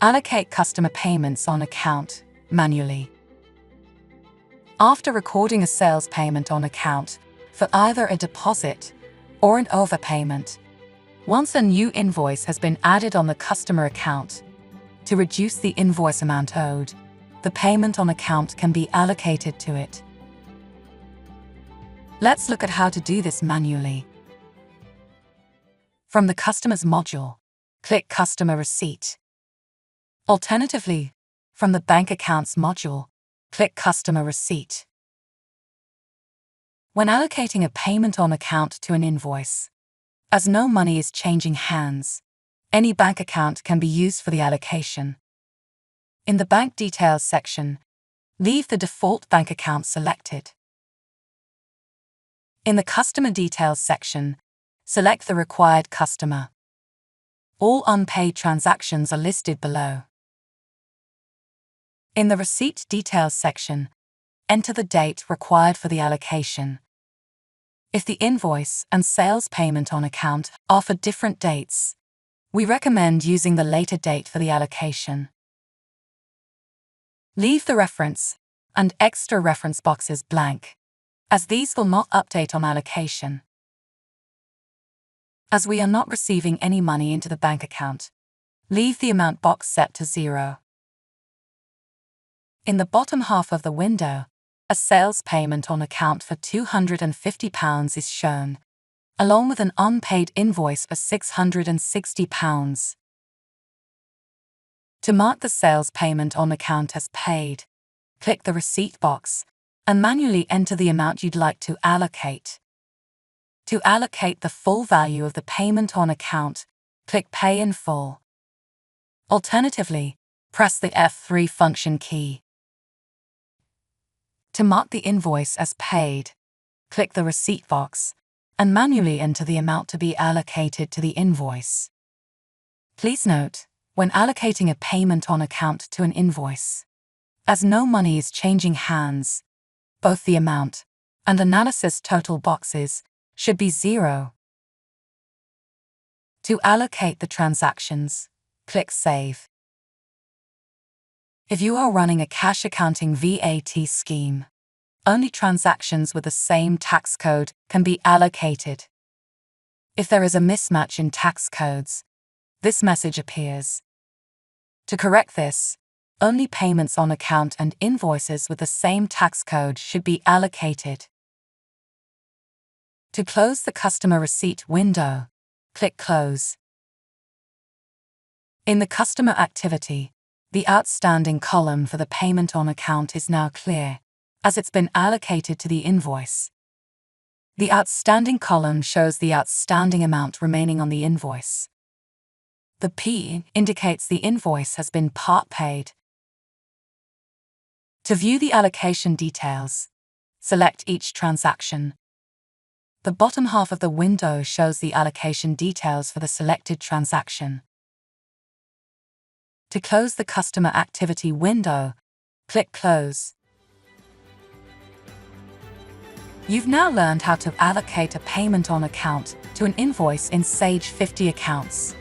Allocate customer payments on account manually. After recording a sales payment on account for either a deposit or an overpayment, once a new invoice has been added on the customer account, to reduce the invoice amount owed, the payment on account can be allocated to it. Let's look at how to do this manually. From the Customers module, click Customer Receipt. Alternatively, from the Bank Accounts module, click Customer Receipt. When allocating a payment on account to an invoice, as no money is changing hands, any bank account can be used for the allocation. In the Bank Details section, leave the default bank account selected. In the Customer Details section, select the required customer. All unpaid transactions are listed below. In the Receipt Details section, enter the date required for the allocation. If the invoice and sales payment on account are for different dates, we recommend using the later date for the allocation. Leave the reference and extra reference boxes blank, as these will not update on allocation. As we are not receiving any money into the bank account, leave the amount box set to 0. In the bottom half of the window, a sales payment on account for £250 is shown, along with an unpaid invoice for £660. To mark the sales payment on account as paid, click the receipt box and manually enter the amount you'd like to allocate. To allocate the full value of the payment on account, click Pay in Full. Alternatively, press the F3 function key. To mark the invoice as paid, click the receipt box and manually enter the amount to be allocated to the invoice. Please note, when allocating a payment on account to an invoice, as no money is changing hands, both the amount and analysis total boxes should be 0. To allocate the transactions, click Save. If you are running a cash accounting VAT scheme, only transactions with the same tax code can be allocated. If there is a mismatch in tax codes, this message appears. To correct this, only payments on account and invoices with the same tax code should be allocated. To close the Customer Receipt window, click Close. In the Customer Activity, the outstanding column for the payment on account is now clear, as it's been allocated to the invoice. The outstanding column shows the outstanding amount remaining on the invoice. The P indicates the invoice has been part paid. To view the allocation details, select each transaction. The bottom half of the window shows the allocation details for the selected transaction. To close the Customer Activity window, click Close. You've now learned how to allocate a payment on account to an invoice in Sage 50 Accounts.